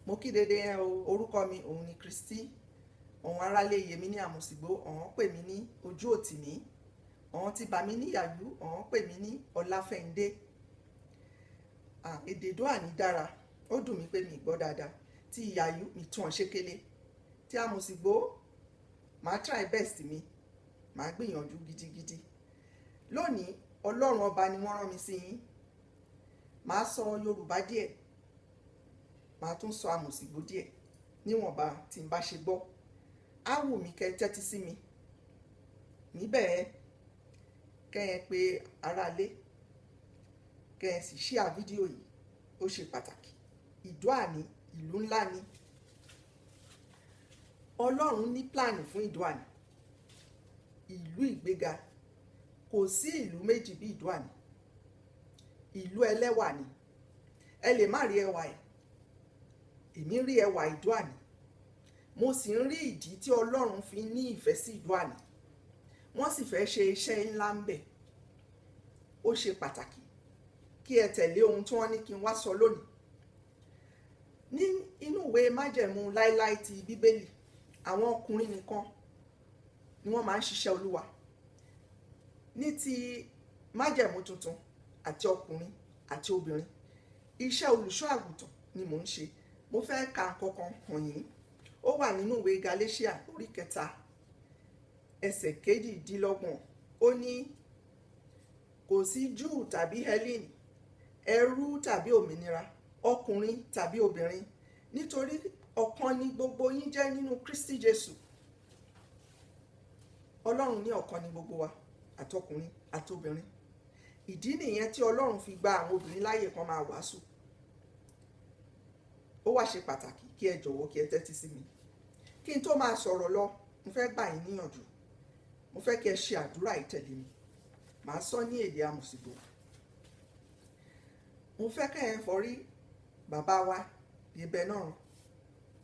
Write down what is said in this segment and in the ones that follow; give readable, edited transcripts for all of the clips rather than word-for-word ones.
mo kí dédé yẹn o, orúkọ mi òun ni Kristi. Òun aráalé yèmí ní àmùsìgbò, ọ̀hún pè mí ní ojú òtì mí, ọ̀hún ti bà mí ní yàjú, ọ̀hún pè mí ní ọláfẹ́ndé. Èdè Ìdó àní dára, ó dùn mí pé mi gbọ́ dáadáa. Tí ìyàyú mi tún ṣékélé, tí àmùsìgbò màá try best mi, màá gbìyànjú gidigidi. Lónìí ọlọ́run ọba ni wọ́n rán mi sí yín. Màá sọ Yorùbá díẹ̀, màá tún sọ àmùsìgbò díẹ̀ níwọ̀nba tí n bá ṣe gbọ́. Á wù mí kẹ́ tẹ́tí sí mi níbẹ̀, kẹ́ ẹ pé aráalé, kẹ́ ẹ sì share fídíò yìí, ó ṣe pàtàkì. Ìdó àní ìlú ńlá ni. Ọlọ́run ní pláànì fún Ìdó àní, ìlú ìgbéga. Kò sí ìlú méjì bí Ìdó àní. Ìlú ẹlẹ́wà ni. Ẹ lè má rí ẹwà ẹ̀, èmi rí ẹwà Ìdó àní. Mo sì ń rí ìdí tí Ọlọ́run fi ní ìfẹ́ sí Ìdó àní. Wọ́n sì fẹ́ ṣe iṣẹ́ ńlá ń bẹ̀. Ó ṣe pàtàkì kí ẹ tẹ̀lé ohun tí wọ́n ní kí n wá sọ lónìí. Ní inú ìwé májẹ̀mú láíláí ti Bíbélì, àwọn ọkùnrin nìkan ni wọ́n máa ń ṣiṣẹ́ Olúwa. Ní ti májẹ̀mú tuntun, àti ọkùnrin àti obìnrin, iṣẹ́ olùṣọ́ àgùntàn ni mò ń ṣe. Mo fẹ́ ka nǹkan kan hàn yín. Ó wà nínú ìwé Gálátíà orí 3 ẹsẹ̀ 22. Ó ní kò sí Júù tàbí Hélínì, ẹrú tàbí òmìnira, ọkùnrin tàbí obìnrin, nítorí ọ̀kan ni gbogbo yín jẹ́ nínú Kristi Jésù. Ọlọ́run ní ọ̀kan ni gbogbo wa, àtọkùnrin àtobìnrin. Ìdí nìyẹn tí Ọlọ́run fi gba àwọn obìnrin láyè kan máa wàásù. Ó wá ṣe pàtàkì kí ẹ jọ̀wọ́ kí ẹ tẹ́tí sí mi. Kí n tó máa sọ̀rọ̀ lọ, mo fẹ́ gbà yín níyànjú. Mo fẹ́ kí ẹ ṣe àdúrà ìtẹ̀lé mi. Màá sọ ní èdè àmùsìgbò. Mo fẹ́ kẹ́ ẹ forí bàbá wa yẹbẹ náà.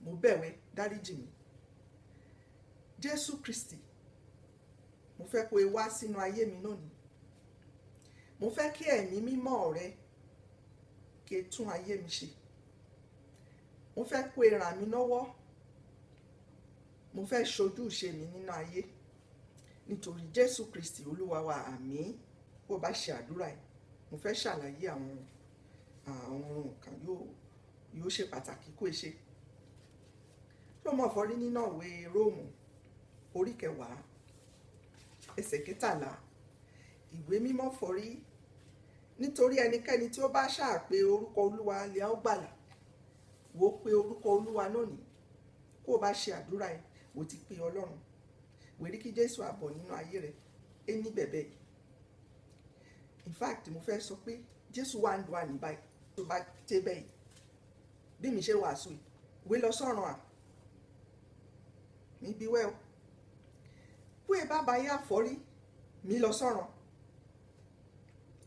Mo bẹ̀wẹ̀ dáríjì mi. Jésù Kristi, mo fẹ́ kó e wá sínú ayé mi lónìí. Mo fẹ́ kí ẹ̀mí mímọ́ rẹ kí ẹ tún ayé mi ṣe. Mo fẹ́ kó e ràn mí lọ́wọ́. Mo fẹ́ ṣojú ìṣe mi nínú ayé. Nítorí Jésù Kristi Olúwa wa, àmín. Bó bá ṣe àdúrà yìí, mo fẹ́ ṣàlàyé àwọn ohun kan yóò ṣe pàtàkì kó e ṣe. Tó mọ̀ fọ́rí nínú ìwé Róòmù orí 10 ẹsẹ̀ 13. Ìwé mímọ́ fọ́rí, nítorí ẹnikẹ́ni tí ó bá ṣáà pé orúkọ Olúwa lè ó gbàlà. Wò ó pé orúkọ Olúwa lónìí. Kó o bá ṣe àdúrà yìí, wò ti pé Ọlọ́run. Wèrí kí Jésù àbọ̀ nínú ayé rẹ̀, é ní bẹ̀bẹ̀ yìí. In fact, mo fẹ́ sọ pé Jésù wà ń do àní báyìí tó bá dé bẹ́ẹ̀ yìí. Bí mi ṣe wàásù yìí, wé lọ sọ́run à. Mi bí wẹ́ o. Bó e bá bá yá fọ́rí, mi lọ sọ́run.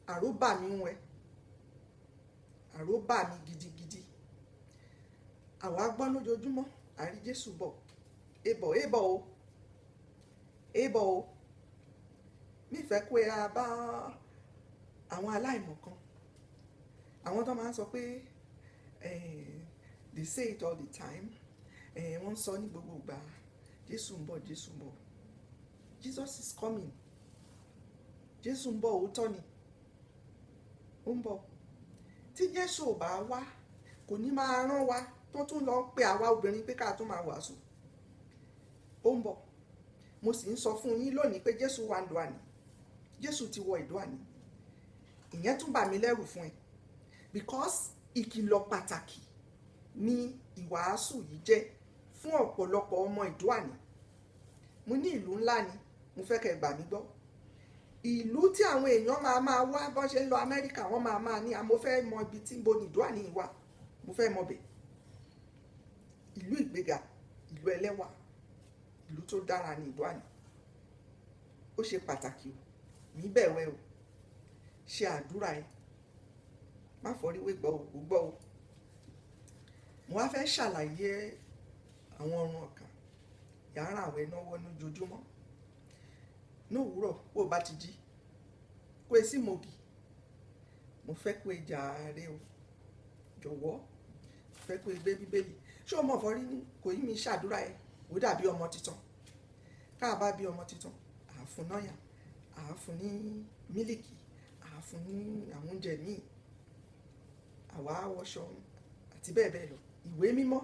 Àró bà mí ń wẹ. Àró bà mí gidigidi. Àwa gbọ́ lójoojúmọ́, àrí Jésù bọ̀. Ébọ̀ o. Ébọ̀ o. Nífẹ̀ẹ́ kó ẹ bá àwọn aláìmọ̀ kan. Àwọn tó máa ń sọ pé they say it all the time. Wọ́n sọ ní gbogbo ìgbà, Jésù ń bọ̀, Jésù ń bọ̀. Jesus is coming. Jésù ń bọ̀, òótọ́ ni. Ó ń bọ̀. Tí Jésù ò bá wá, kò ní máa rán wa tó tún lọ pe àwa obìnrin pé ká tún máa wàásù. Ó ń bọ̀. Mo sì ń sọ fún yín lónìí pé Jésù wà ń do àní. Jésù ti wọ Ìdó àní. Ìyẹn tún bà mí lẹ́rù fún ẹ. Because ìkìlọ̀ pàtàkì ni ìwàásù yìí jẹ́ fún ọ̀pọ̀lọpọ̀ ọmọ Ìdó àní. Mo ní ìlú ńlá ni, mo fẹ́ kẹ́ gbà mí gbọ́. Ìlú tí àwọn èèyàn máa wá bọ́n ṣe ń lọ Amẹ́ríkà, wọ́n máa ní mo fẹ́ mọ ibi tí ń bo ní Ìdó àní wà. Mo fẹ́ mọ bẹ̀. Ìlú ìgbéga, ìlú ẹlẹ́wà, ìlú tó dára ní Ìdó àní. Ó ṣe pàtàkì o. Mi bẹ̀wẹ̀ o. Ṣe àdúrà ẹ. Má fọ́ríwé gbọ́ o. Mo wá fẹ́ ṣàlàyé àwọn ọ̀run ọ̀kan. Yàrá àwẹ̀ náwó lójoojúmọ́. Ní òwúrọ̀ bó bá ti jí, kó e sí mògì. Mo fẹ́ kó e jàre o. Jọ̀wọ́ fẹ́ kó gbé bíbélì. Ṣé o mọ̀ fọ́rí ní kò yí mi ṣàdúrà ẹ̀ ó dàbí ọmọ titan. Ká bá bí ọmọ titan, àá fún náyà, àá fún ní mílìkì, àá fún ní àwọn oúnjẹ míì, àwa wọṣọ àti bẹ́ẹ̀ bẹ́ẹ̀ lọ. Ìwé mímọ́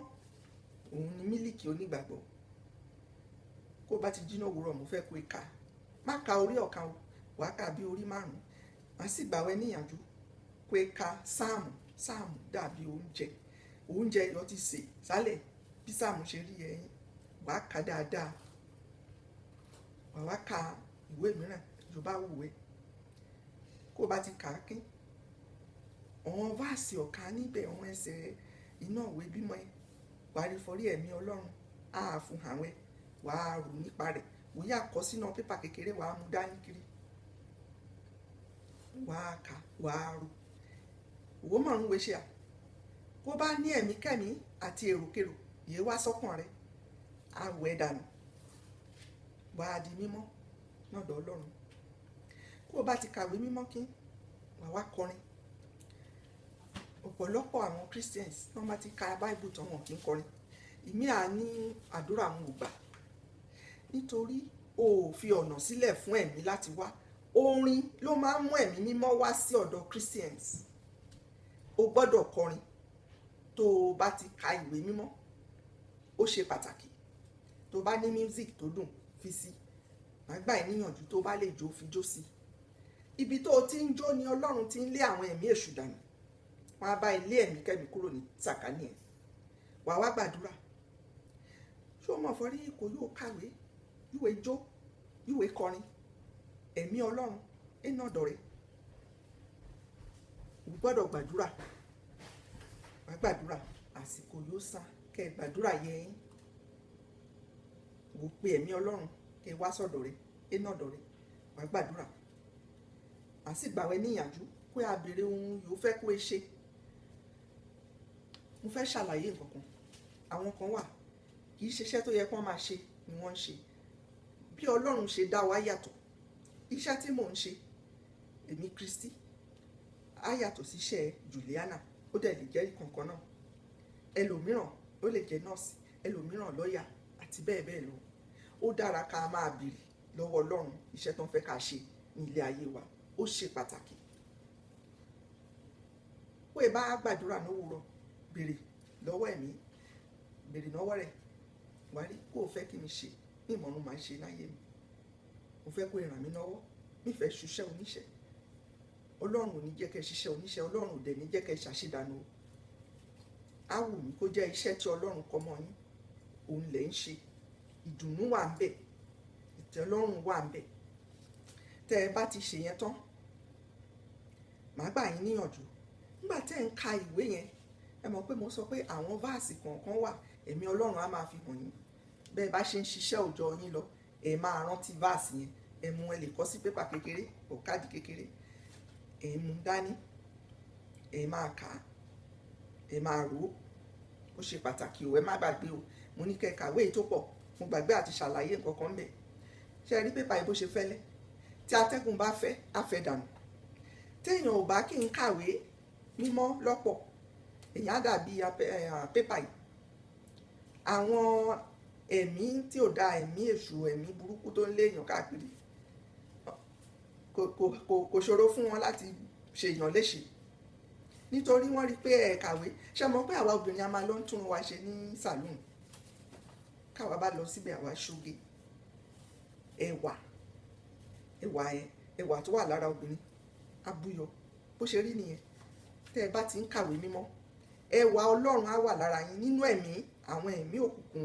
òun ni mílìkì onígbàgbọ́. Kó bá ti jí náà òwúrọ̀, mo fẹ́ kó ka, má ka orí ọ̀kan o, wàá ka bí orí 5. Màá sì gbà wẹ́ níyànjú kó ka sáàmù. Sáàmù dàbí oúnjẹ lọ ti sè sálẹ̀ bí sáàmù ṣe rí ẹyin. Wàá ka dáadáa, wàá ka ìwé mìíràn tó bá wù ẹ́. Kó bá ti kà á kín, àwọn váàsì ọ̀ka níbẹ̀, àwọn ẹsẹ̀ iná ìwé bímọ ẹ, wàá rí forí ẹ̀mí Ọlọ́run á fún àwọn ẹ, wàá rò nípa rẹ̀. Wòye àkọ sínú pépà kékeré, wàá mú dání kiri, wàá kà, wàá rò. Òwò mọ̀rún wẹ̀ ṣe à. Kó bá ní ẹ̀mí kẹ́mí àti èròkèrò yìí wá sọ́kàn rẹ̀, á wẹ̀ dànù, wàá di mímọ́ lọ́dọ̀ Ọlọ́run. Kó bá ti kàwé mímọ́ kín, wàá wá kọrin. Ọ̀pọ̀lọpọ̀ àwọn Christians wọ́n bá ti ka Bible tán, wọn kì í kọrin. Ìmí à ní àdúrà wọn ò gbà nítorí o ò fi ọ̀nà sílẹ̀ fún ẹ̀mí láti wá. Orin ló máa ń mú ẹ̀mí mímọ́ wá sí ọ̀dọ̀ Christians. O gbọ́dọ̀ kọrin tó o bá ti ka ìwé mímọ́, ó ṣe pàtàkì. Tó bá ní music tó dùn fi sí, màá gbà ẹ́ níyànjú tó bá lè jó fi jó sí. Ibi tó o ti ń jó ni Ọlọ́run ti ń lé àwọn ẹ̀mí èṣù dànù. Wọ́n á bá ilé ẹ̀mí kẹ́mi kúrò ní sàkání ẹ̀. Wàá wá gbàdúrà. Ṣé o mọ̀ fọ́rí kò yóò kàwé, yúwe jó, yúwe kọrin, ẹ̀mí Ọlọ́run iná ọ̀dọ̀ rẹ̀. O gbọ́dọ̀ gbàdúrà. Wàá gbàdúrà, àsìkò yóò sá kẹ́ gbàdúrà yẹn. Wò pé ẹ̀mí Ọlọ́run kẹ́ wá sọ́dọ̀ rẹ̀, iná ọ̀dọ̀ rẹ̀. Wàá gbàdúrà. À sì gbà wẹ́ níyànjú pé a béèrè ohun yóò fẹ́ kó e ṣe. Mo fẹ́ ṣàlàyé nǹkan kan. Àwọn kan wà kì í ṣiṣẹ́ tó yẹ kí wọ́n máa ṣe ni wọ́n ń ṣe. Bí Ọlọ́run ṣe dá wa yàtọ̀. Iṣẹ́ tí mò ń ṣe, èmi Kristi, á yàtọ̀ sí iṣẹ́ Juliana. Ó dẹ̀ lè jẹ́ ìkankan náà. Ẹlòmíràn ó lè jẹ́ nọ́ọ̀sì, ẹlòmíràn lọ́ọ̀yà àti bẹ́ẹ̀ bẹ́ẹ̀ lọ. Ó dára ká máa béèrè lọ́wọ́ Ọlọ́run iṣẹ́ tó ń fẹ́ ká ṣe ní ilé ayé wa. Ó ṣe pàtàkì. Ó yẹ bá gbàdúrà lówùúrọ̀, béèrè lọ́wọ́ ẹ̀mí, béèrè lọ́wọ́ rẹ̀. Wàá rí kó o fẹ́ kí mi ṣe ní ìmọ̀ràn máa ṣe láyé mi. Mo fẹ́ kó ràn mí lọ́wọ́. Mi fẹ́ ṣiṣẹ́ oníṣẹ́. Ọlọ́run ò ní jẹ́ kẹ́ ṣiṣẹ́ oníṣẹ́. Ọlọ́run ò dẹ̀ ní jẹ́ kẹ́ ṣàṣedànù. Á wù mí kó jẹ́ iṣẹ́ tí Ọlọ́run kọ mọ́ yín, òun lẹ̀ ń ṣe. Ìdùnnú wà ń bẹ̀, ìtẹ́lọ́rùn wà ń bẹ̀. Tẹ́ ẹ bá ti ṣe yẹn tán, màá gbà yín níyànjú. Nígbà tẹ́ ẹ ń ka ìwé yẹn, ẹ mọ̀ pé mo sọ pé àwọn váàsì kọ̀ọ̀kan wà, ẹ̀mí Ọlọ́run á máa fi hàn yín. Bẹ́ẹ̀ bá ṣe ń ṣiṣẹ́ òòjọ́ yín lọ, ẹ máa rántí váàsì yẹn. Ẹ mú, ẹ lè kọ sí pépà kékeré ò káàdì kékeré. Ẹ mú dání, ẹ máa kà á, ẹ máa rò ó. Ó ṣe pàtàkì o, ẹ má gbàgbé o. Mo ní kẹ́ kàwé tó pọ̀, mo gbàgbé àti ṣàlàyé nǹkan kan bẹ̀. Ṣé ẹ rí pépà yìí bó ṣe fẹ́lẹ́? Tí atẹ́gùn bá fẹ́, á fẹ́ dànù. Téèyàn ò bá kí n kàwé mímọ́ lọ́pọ̀, èèyàn á dàbí pépà yìí. Àwọn ẹ̀mí tí ò da, ẹ̀mí èṣù, ẹ̀mí burúkú tó ń léèyàn káàkiri, kò ṣòro fún wọn láti ṣe èèyàn léṣe. Nítorí wọ́n rí pé ẹ kàwé. Ṣé mọ̀ pé àwa obìnrin a máa lọ tún wa ṣe ní sàlùn? Káwa bá lọ síbẹ̀, àwa ṣoge. Ẹwà tó wà lára obìnrin abúyọ. Bó ṣe rí nìyẹn. Tẹ́ ẹ bá ti ń kàwé mímọ́, ẹwà Ọlọ́run á wà lára yín. Nínú ẹ̀mí, àwọn ẹ̀mí òkùnkùn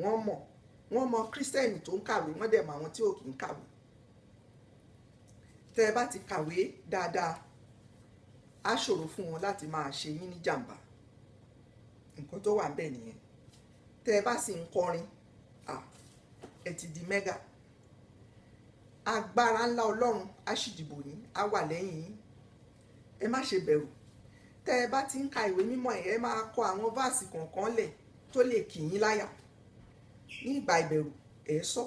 wọ́n mọ Kírísítẹ́nì tó ń kàwé, wọ́n dẹ̀ mọ àwọn tí ò kì í kàwé. Tẹ́ ẹ bá ti kàwé dáadáa, á ṣòro fún wọn láti máa ṣe yín ní jàǹbá. Nǹkan tó wà ńbẹ̀ nìyẹn. Tẹ́ ẹ bá sì ń kọrin, ẹ ti di mẹ́gà. Agbára ńlá Ọlọ́run á sì dìbò yín, á wà lẹ́yìn yín. Ẹ má ṣe bẹ̀rù. Tẹ́ ẹ bá ti ń ka ìwé mímọ́ ẹ máa kọ àwọn váàsì kọ̀ọ̀kan lẹ̀ tó lè kì yín láyà. Ní ìgbà ìbẹ̀rù, ẹ sọ,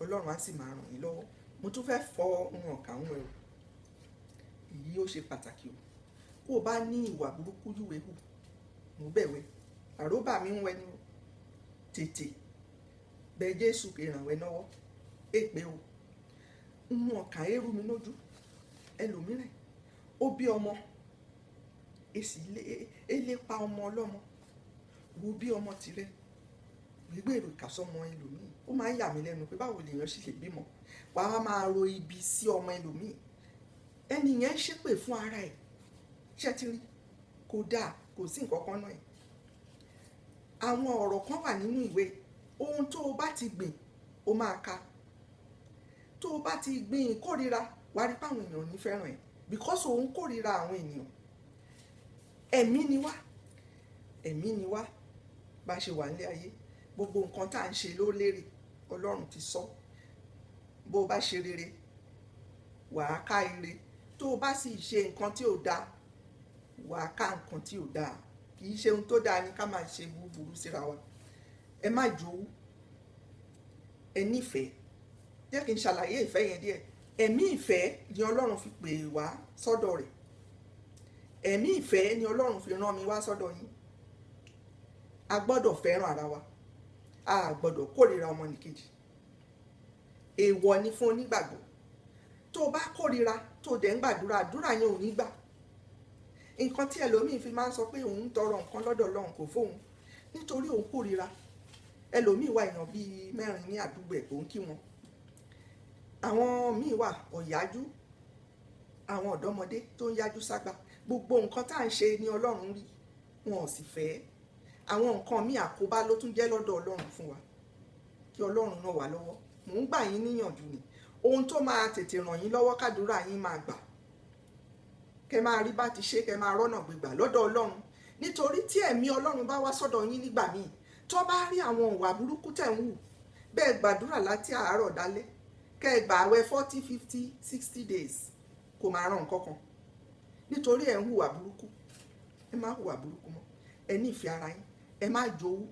Ọlọ́run á sì máa ràn yín lọ́wọ́. Mo tún fẹ́ fọ ohun ọ̀kà ń wẹ̀rù. Èyí ó ṣe pàtàkì o. Kó o bá ní ìwà burúkú yúwe hù, mo bẹ̀wẹ̀, àróbà mi ń wẹ ni o tètè bẹ Jésù kì í ràn wẹ́ lọ́wọ́ èpè o ń ọkàn ẹrù mi lójú ẹlòmíràn ó bí ọmọ èsì elépa ọmọ ọlọ́mọ wo bí ọmọ tirẹ̀ gbégbé èrò ìkàsọ́mọ ẹlòmíì ó máa ń yà mí lẹ́nu pé báwo lèèyàn ṣe lè bímọ wàá máa ro ibi sí ọmọ ẹlòmíì ẹni yẹn ń ṣépè fún ara ẹ̀ ṣé ti rí kò dáa kò sí nǹkan kan náà ẹ̀ àwọn ọ̀rọ̀ kan wà nínú ìwé ohun tó o bá ti gbìn o máa ká tó o bá ti gbìn ìkórira wàá rí páwọn èèyàn ò ní fẹ́ràn ẹ̀ because òun kórira àwọn ènìyàn ẹ̀mí ni wá bá ṣe wà nílé ayé gbogbo nǹkan tá à ń ṣe ló lérè Ọlọ́run ti sọ bó o bá ṣe rere wàá ká ire tó o bá sì ṣe nǹkan tí ò dáa wàá ká nǹkan tí ò dáa kì í ṣe ohun tó dáa ni ká máa ṣe búburú síra wa ẹ má jowú ẹ nífẹ̀ẹ́ jẹ́ kí n ṣàlàyé ìfẹ́ yẹn díẹ̀ ẹ̀mí ìfẹ́ ni Ọlọ́run fi pè wá sọ́dọ̀ rẹ̀ ẹ̀mí ìfẹ́ ni Ọlọ́run fi rán mi wá sọ́dọ̀ yín a gbọ́dọ̀ fẹ́ràn ara wa a gbọ́dọ̀ kórìíra ọmọnìkejì èèwọ̀ ni fún onígbàgbọ́ tó o bá kórìíra tó o dẹ̀ ń gbàdúrà àdúrà yẹn ò ní gbà nǹkan tí ẹlòmíì fi máa ń sọ pé òun ń tọrọ nǹkan lọ́dọ̀ Ọlọ́run kò fóun nítorí òun kórìíra ẹlòmíì wà èèyàn bíi 4 ní àdúgbò ẹ̀ tó ń kí wọn àwọn míì wà ọ̀yájú àwọn ọ̀dọ́mọdé tó ń yájú ságbá gbogbo nǹkan tá à ń ṣe ni Ọlọ́run rí wọn ò sì fẹ́ àwọn nǹkan míì àkóbá ló tún jẹ́ lọ́dọ̀ Ọlọ́run fún wa kí Ọlọ́run ràn wá lọ́wọ́ mò ń gbà yín níyànjú ni ohun tó máa tètè ràn yín lọ́wọ́ kádùúrà yín máa gbà kẹ máa rí bá ti ṣe kẹ máa rọ́nà gbégbà lọ́dọ̀ Ọlọ́run nítorí tí ẹ̀mí Ọlọ́run bá wá sọ́dọ̀ yín nígbà míì tó bá rí àwọn ìwà burúkú tẹ̀ ń hù bẹ́ẹ̀ gbàdúrà láti àárọ̀ dálẹ́ kẹ́ ẹ gbà àwẹ̀ 40, 50, 60 days kò máa ràn kankan nítorí ẹ̀ ń hùwà burúkú ẹ má hùwà burúkú mọ́ ẹ nífẹ̀ẹ́ ara yín ẹ má jowú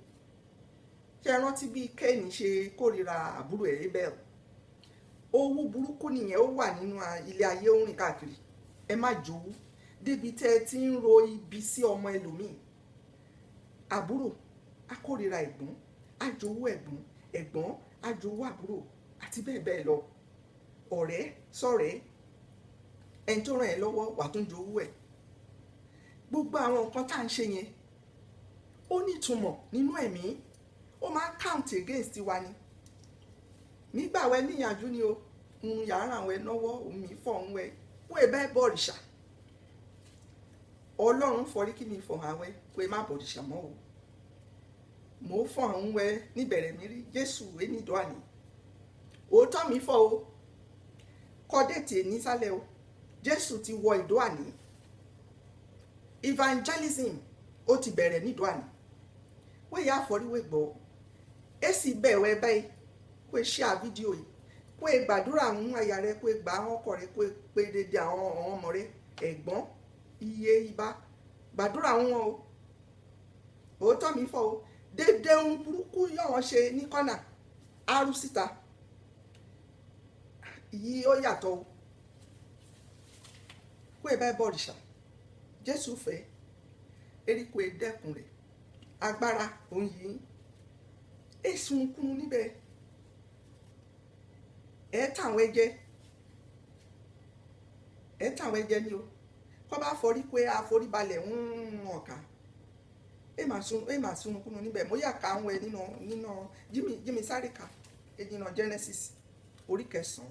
ṣe rántí bí Kéènì ṣe kórìíra àbúrò ẹ̀ Ébẹ́l owú burúkú nìyẹn ó wà nínú ilé ayé ó rìn káàkiri ẹ má jowú débi tẹ́ ẹ ti ń ro ibi sí ọmọ ẹlòmíì àbúrò á kórìíra ẹ̀gbọ́n á jowú ẹ̀gbọ́n ẹ̀gbọ́n á jowú àbúrò àti bẹ́ẹ̀ bẹ́ẹ̀ lọ ọ̀rẹ́ sọ̀rẹ́ ẹni tó ràn ẹ́ lọ́wọ́ wà tó ń jowú ẹ̀ gbogbo àwọn nǹkan tá à ń ṣe yẹn ó nítumọ̀ nínú ẹ̀mí ó máa ń count against wa ni nígbà wẹ níyànjú ni o yàrá àwọn ẹ náwó omi fọ̀ ń wẹ wọ́n ẹ bẹ́ẹ̀ bọ̀rìṣà Ọlọ́run fọrí kí mi fọ̀ àwẹ pé má bọ̀rìṣà mọ́ o mò ń fọ̀ ń wẹ níbẹ̀rẹ̀ mi rí Jésù enídọ́ àní òótọ́ mi fọ́ o kọ́dẹ̀tì nísàlẹ̀ o Jésù ti wọ ìdó àní evangelism ó ti bẹ̀rẹ̀ nídó àní wọ́n yà àfọ̀ríwé gbọ́ èsì bẹ̀wẹ̀ báyìí kó e ṣe àfídíò yìí kó e gbàdúrà àwọn àyà rẹ kó e gbà àwọn ọkọ rẹ kó e pé dédé àwọn ọmọ rẹ ẹ̀gbọ́n iye ibà gbàdúrà wọn o òótọ́ mi fọ́ o dédé ohun burúkú yọ̀wọ́n ṣe ní kọ́nà arú síta yìí ó yàtọ̀ o kó e bá bọ̀rìṣà Jésù fẹ́ eríkò ẹ̀dẹ́kun rẹ̀ agbára òun yìí èsùn kunu níbẹ̀ ẹ̀ tàwọn ẹ̀jẹ̀ ni o kọ́ bá forí pé àforíbalẹ̀ ń ọ̀ka ẹ̀ máa sun kunu níbẹ̀ mo yà ká àwọn ẹ̀ nínú jími sáré ká nínú Genesis orí 9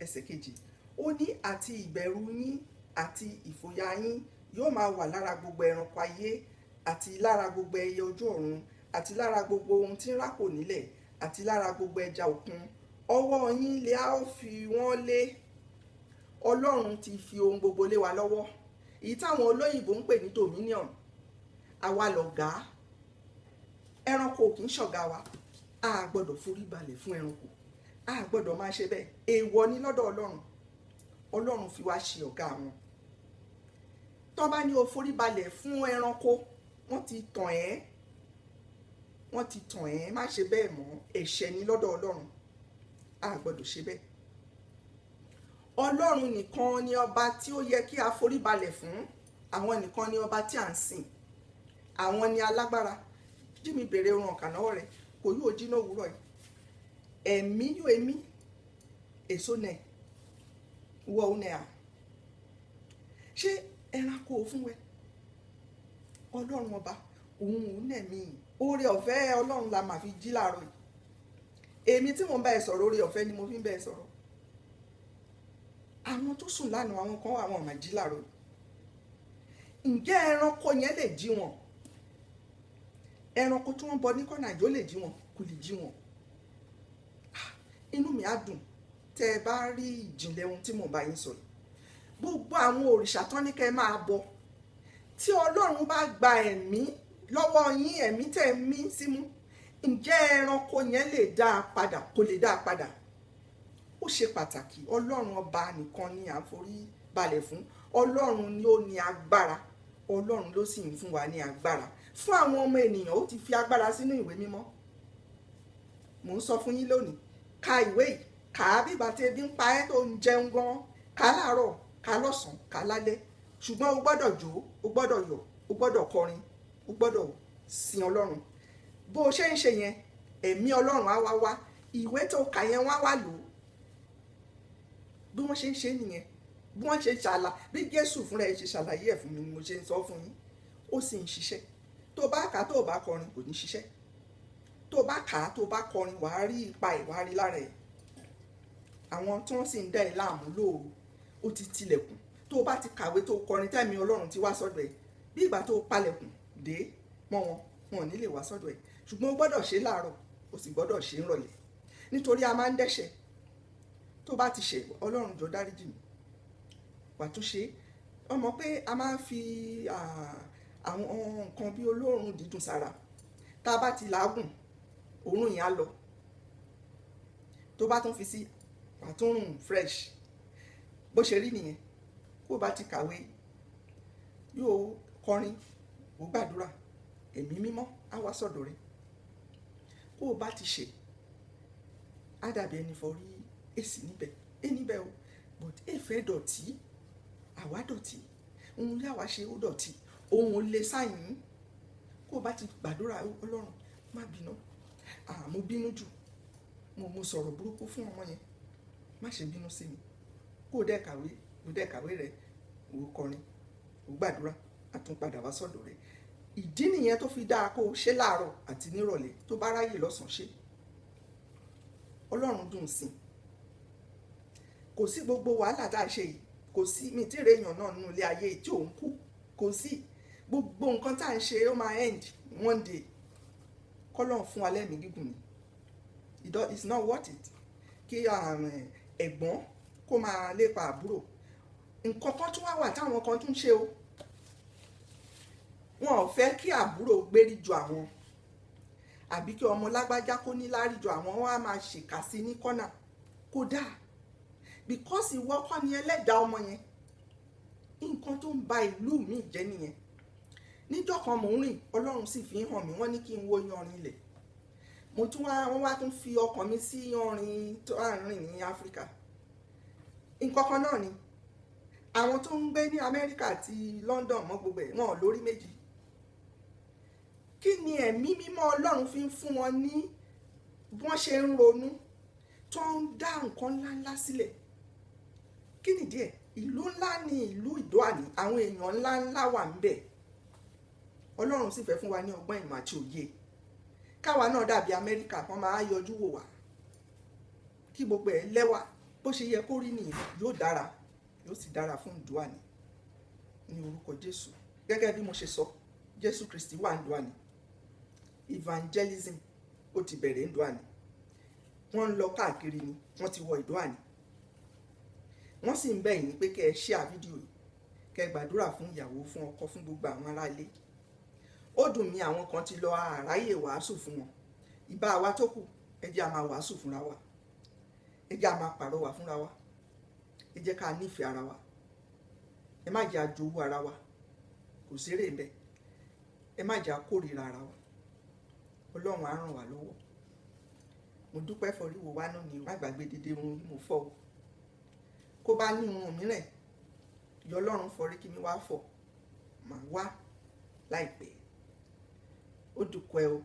ẹsẹ̀ 2 ó ní àti ìbẹ̀rù yín àti ìfòyà yín yóò máa wà lára gbogbo ẹranko ayé àti lára gbogbo ẹyẹ ojú ọ̀run àti lára gbogbo ohun tí ń rákò nílẹ̀ àti lára gbogbo ẹja òkun ọwọ́ yín lè á fi wọ́n lé Ọlọ́run ti fi ohun gbogbo lé wa lọ́wọ́ èyí táwọn olóyìnbó ń pè ní dominion àwa lọ̀gá ẹranko kì í ṣọ̀gá wa a gbọ́dọ̀ forí balẹ̀ fún ẹranko a gbọ́dọ̀ máa ṣe bẹ́ẹ̀ èèwọ̀ ni lọ́dọ̀ Ọlọ́run fi wá ṣe ọ̀gá wọn tó bá ní o forí balẹ̀ fún ẹranko wọ́n ti tàn ẹ́ má ṣe bẹ́ẹ̀ mọ́ ẹ̀ṣẹ̀ ni lọ́dọ̀ Ọlọ́run a gbọ́dọ̀ ṣe bẹ́ẹ̀ Ọlọ́run nìkan ni ọba tí ó yẹ kí a forí balẹ̀ fún àwọn nìkan ni ọba tí à ń sìn àwọn ni alágbára jí mi bèrè ohun ọ̀kànáwọ́ rẹ̀ kò yóò jí náà òwúrọ̀ yìí ẹ̀mí yóò èmi èso nẹ̀ wọ òun nẹ̀ à ṣé ẹranko fún wẹ ọlọ́run ọba òun nẹ̀ mí oore ọ̀fẹ́ ọlọ́run la máa fi jí láàárọ̀ yìí èmi tí mo ń bá ẹ sọ̀rọ̀ oore ọ̀fẹ́ ni mo fi ń bá ẹ sọ̀rọ̀ àwọn tó sùn lánàá àwọn kan wà wọn máa jí láàárọ̀ yìí ǹjẹ́ ẹranko yẹn lè jí wọn ẹranko tí wọ́n bọ ní kọ́nà àjò lè jí wọn kò lè jí wọn inú mi á dùn tẹ́ ẹ bá rí ìjìnlẹ̀ ohun tí mo bá yín sọ yìí gbogbo àwọn òrìṣà tán ní kẹ́ ẹ máa bọ tí ọlọ́run bá gba ẹ̀mí lọ́wọ́ yín ẹ̀mí tẹ́ ẹ mí símú ǹjẹ́ ẹranko yẹn lè dá a padà kò lè dá a padà ó ṣe pàtàkì ọlọ́run ọba nìkan ni à ń forí balẹ̀ fún ọlọ́run ni ó ní agbára ọlọ́run ló sì ń fún wa ní agbára fún àwọn ọmọ ènìyàn ó ti fi agbára sínú ìwé mímọ́ mò ń sọ fún yín lónìí ka ìwé yìí kà á bí ìgbà tí ebi ń pa ẹ́ tó ń jẹun gan kà á láàárọ̀ kà á lọ́sàn-án kà á lálẹ́ ṣùgbọ́n o gbọ́dọ̀ jó o gbọ́dọ̀ yọ̀ o gbọ́dọ̀ kọrin o gbọ́dọ̀ sin ọlọ́run bó o ṣe ń ṣe yẹn ẹ̀mí ọlọ́run á wá wá ìwé tó kà yẹn wá wá lò ó bí wọ́n ṣe ń ṣe nìyẹn bí wọ́n ṣe bí Jésù fúnra ẹ̀ ṣe ṣàlàyé ẹ̀ fún mi ni mo ṣe ń sọ fún yín ó sì ń ṣiṣẹ́ tó bá kà á tó bá kọrin kò ní ṣiṣẹ́ tó bá kà á tó bá kọrin wàá rí ipa ẹ̀ wàá rí lára ẹ̀ àwọn tí wọ́n sì ń dá ẹ̀ láàmú lóòrù ó ti tilẹ̀kùn tó bá ti kàwé tó kọrin tẹ́mi ọlọ́run ti wá sọ́dọ̀ ẹ̀ bí ìgbà tó palẹ̀kùn dé mọ́ wọn ò ní lè wá sọ́dọ̀ ẹ̀ ṣùgbọ́n ó gbọ́dọ̀ ṣe láàárọ̀ ó sì gbọ́dọ̀ ṣe ńrọ̀lẹ́ nítorí a máa ń dẹ́ṣẹ̀ tó bá ti ṣe ọlọ́run jọ dáríjì mi wà tún ṣe ọmọ pé a máa ń fi àwọn nǹkan bí olóòórùn dídùn sára tá a bá ti làágùn òórùn yẹn á lọ tó bá tún fi sí wà tún rùn fresh bó ṣe rí nìyẹn kó bá ti kàwé yóò kọrin ó gbàdúrà ẹ̀mí mímọ́ á wá sọ̀dọ̀ rẹ̀ kó o bá ti ṣe á dàbí ẹni forí èsì níbẹ̀ o but èfẹ́ dọ̀tí àwa dọ̀tí òun lé àwa ṣe ó dọ̀tí òun lè sáyìn kó o bá ti gbàdúrà ọlọ́run má bínú mo bínú jù mo sọ̀rọ̀ burúkú fún ọmọ yẹn má ṣe bínú sí mi kó o dẹ̀ kàwé rẹ̀ o kọrin o gbàdúrà a tún padà wá sọ́dọ̀ rẹ̀ ìdí nìyẹn tó fi dáa kó o ṣe láàárọ̀ àti nírọ̀lẹ́ tó bá ráyè lọ́sàn-án ṣe ọlọ́run dùn sí kò sí gbogbo wàhálà tá a ṣe yìí kò sí mi tí èèyàn náà nínú ilé ayé tí òun kú kò sí gbogbo nǹkan tá à ń ṣe ó máa end one day kọ́lọ́run fún wa lẹ́mìí gígùn ni it's not worth it kí ẹ̀gbọ́n kó máa lépa àbúrò nǹkan kan tún wá wà táwọn kan tún ṣe o wọn ò fẹ́ kí àbúrò gbérí ju àwọn àbí kí ọmọ lágbájá kó ní lárí ju àwọn wọn á máa ṣèkà sí ní kọ́nà kódà because ìwọ kọ́ ni ẹlẹ́dàá ọmọ yẹn nǹkan tó ń ba ìlú mi jẹ́ nìyẹn níjọ́ kan mò ń rìn ọlọ́run sì fi hàn mí wọ́n ní kí n wo yanrìn ilẹ̀ mo tún wọ́n wá tún fi ọkàn mi sí yanrìn tó à ń rìn ní áfíríkà nǹkan kan náà ni àwọn tó ń gbé ní amẹ́ríkà àti london mọ́ gbogbo ẹ̀ wọn ò lórí méjì kí ni ẹ̀mí mímọ́ ọlọ́run fi ń fún wọn ní bí wọ́n ṣe ń ronú tó ń dá nǹkan ńláńlá sílẹ̀ kí nìdí ẹ̀ ìlú ńlá ni ìlú ìdóàní àwọn èèyàn ńláńlá wà ń bẹ̀ ọlọ́run sì fẹ́ fún wa ní ọgbọ́n ìmọ̀ àti òye káwa náà dàbí amẹ́ríkà kan máa yọjú wò wá kí gbogbo ẹ̀ lẹ́wà bó ṣe yẹ kó rí nìyẹn yóò dára yóò sì dára fún ìdóàní ní orúkọ jésù gẹ́gẹ́ bí mo ṣe sọ jésù kristi wà ń dóàní evangelism ó ti bẹ̀rẹ̀ ń dóàní wọ́n ń lọ káàkiri ni wọ́n ti wọ ìdóàní wọ́n sì ń bẹ̀ yín pé kẹ́ ẹ share fídíò yìí kẹ́ ẹ gbàdúrà fún ìyàwó fún ọkọ fún gbogbo àwọn aráalé ó dùn mí àwọn kan ti lọ àráyè wàásù fún wọn ìbá wa tó kù ẹ jẹ́ a máa wàásù fúnra wa ẹ jẹ́ a máa pàrọwà fúnra wa ẹ jẹ́ ká nífẹ̀ẹ́ ara wa ẹ má jẹ́ àjòwú ara wa kò sérè ńbẹ̀ ẹ má jẹ́ àkórìíra ara wa ọlọ́run á ràn wá lọ́wọ́ mo dúpẹ́ fọríwò wá náà ní má gbàgbé dédé irun mo fọ́ o kó bá ní irun mìíràn yọ ọlọ́run fọrí kí mi wá fọ̀ màá wá láìpẹ́ ó dùkọ́ ẹ o.